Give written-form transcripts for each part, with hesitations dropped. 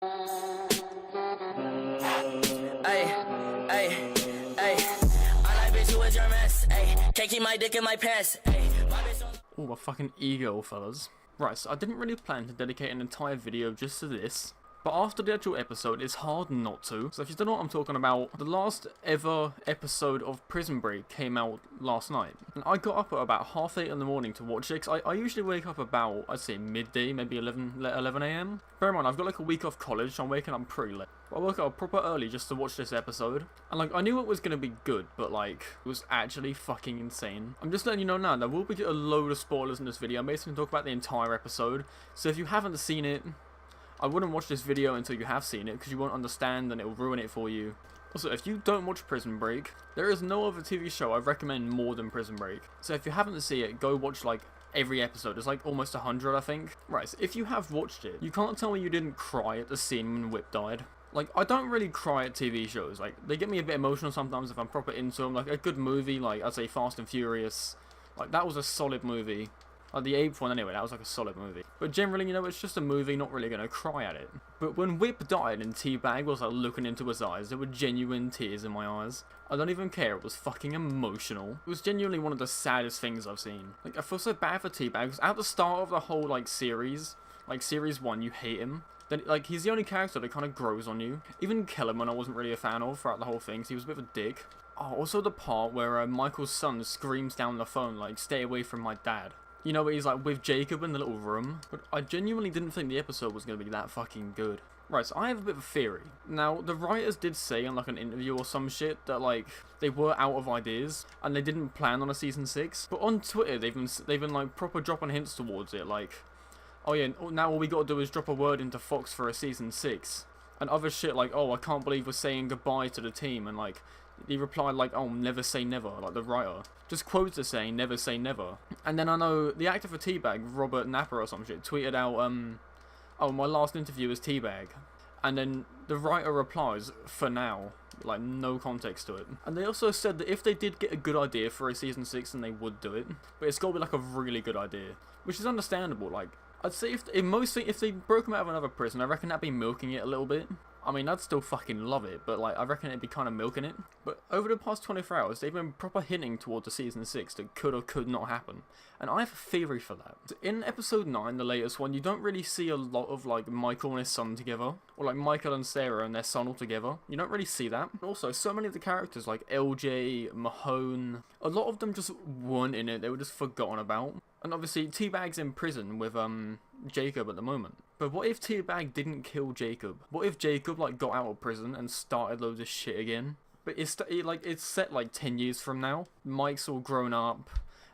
Ay, ay, ay. I like bitch, you was your mess. Ay, can't keep my dick in my pants. Ay, my bitch on. Oh, my fucking ego, fellas. Right, so I didn't really plan to dedicate an entire video just to this, but after the actual episode, it's hard not to. So if you don't know what I'm talking about, the last ever episode of Prison Break came out last night. And I got up at about 8:30 in the morning to watch it, because I usually wake up about, I'd say midday, maybe 11 AM. Bear in mind, I've got like a week off college, so I'm waking up pretty late. But I woke up proper early just to watch this episode. And like, I knew it was going to be good, but like, it was actually fucking insane. I'm just letting you know now, there will be a load of spoilers in this video. I'm basically going to talk about the entire episode. So if you haven't seen it, I wouldn't watch this video until you have seen it, because you won't understand and it will ruin it for you. Also, if you don't watch Prison Break, there is no other TV show I recommend more than Prison Break. So if you haven't seen it, go watch like every episode. There's like almost 100, I think. Right, so if you have watched it, you can't tell me you didn't cry at the scene when Whip died. Like, I don't really cry at TV shows. Like, they get me a bit emotional sometimes if I'm proper into them. Like, a good movie, like, I'd say Fast and Furious. Like, that was a solid movie. Like, the 8th one anyway, that was like a solid movie. But generally, you know, it's just a movie, not really gonna cry at it. But when Whip died and T-Bag was like looking into his eyes, there were genuine tears in my eyes. I don't even care, it was fucking emotional. It was genuinely one of the saddest things I've seen. Like, I feel so bad for T-Bag, because at the start of the whole, like, series, like, series 1, you hate him. Then, like, he's the only character that kind of grows on you. Even Kellerman I wasn't really a fan of throughout the whole thing, so he was a bit of a dick. Oh, also the part where Michael's son screams down the phone, like, stay away from my dad. You know, he's like with Jacob in the little room. But I genuinely didn't think the episode was going to be that fucking good. Right, so I have a bit of a theory. Now, the writers did say on like an interview or some shit that like they were out of ideas and they didn't plan on a season 6. But on Twitter, they've been like proper dropping hints towards it, like, oh yeah, now all we got to do is drop a word into Fox for a season 6. And other shit like, oh, I can't believe we're saying goodbye to the team, and like, he replied like, oh, never say never, like the writer. Just quotes are saying, never say never. And then I know the actor for T-Bag, Robert Napper or some shit, tweeted out, oh, my last interview is T-Bag. And then the writer replies, for now, like no context to it. And they also said that if they did get a good idea for a season 6, then they would do it. But it's got to be like a really good idea, which is understandable. Like, I'd say if they broke him out of another prison, I reckon that'd be milking it a little bit. I mean, I'd still fucking love it, but like, I reckon it'd be kind of milking it. But over the past 24 hours, they've been proper hinting towards a season 6 that could or could not happen. And I have a theory for that. In episode 9, the latest one, you don't really see a lot of like Michael and his son together. Or like Michael and Sarah and their son all together. You don't really see that. And also, so many of the characters like LJ, Mahone, a lot of them just weren't in it. They were just forgotten about. And obviously, T-Bag's in prison with Jacob at the moment. But what if T-Bag didn't kill Jacob? What if Jacob like got out of prison and started loads of shit again? But it's set like 10 years from now. Mike's all grown up.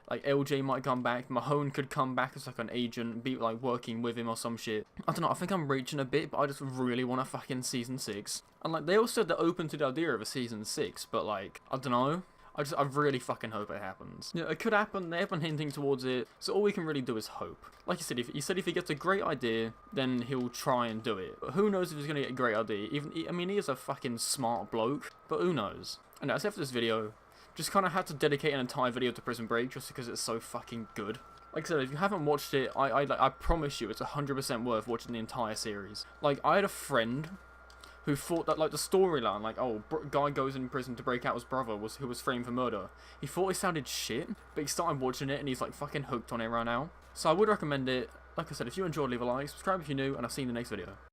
Like LJ might come back. Mahone could come back as like an agent, be like working with him or some shit. I don't know. I think I'm reaching a bit, but I just really want a fucking season 6. And like they all said they're open to the idea of a season 6, but like I don't know. I really fucking hope it happens. Yeah, it could happen, they have been hinting towards it, so all we can really do is hope. Like you said, if he gets a great idea, then he'll try and do it. But who knows if he's gonna get a great idea? I mean, he is a fucking smart bloke, but who knows? And that's it for this video. Just kind of had to dedicate an entire video to Prison Break just because it's so fucking good. Like I said, if you haven't watched it, I promise you it's 100% worth watching the entire series. Like, I had a friend who thought that, like, the storyline, like, oh, guy goes in prison to break out his brother who was framed for murder. He thought it sounded shit, but he started watching it and he's, like, fucking hooked on it right now. So I would recommend it. Like I said, if you enjoyed, leave a like, subscribe if you're new, and I'll see you in the next video.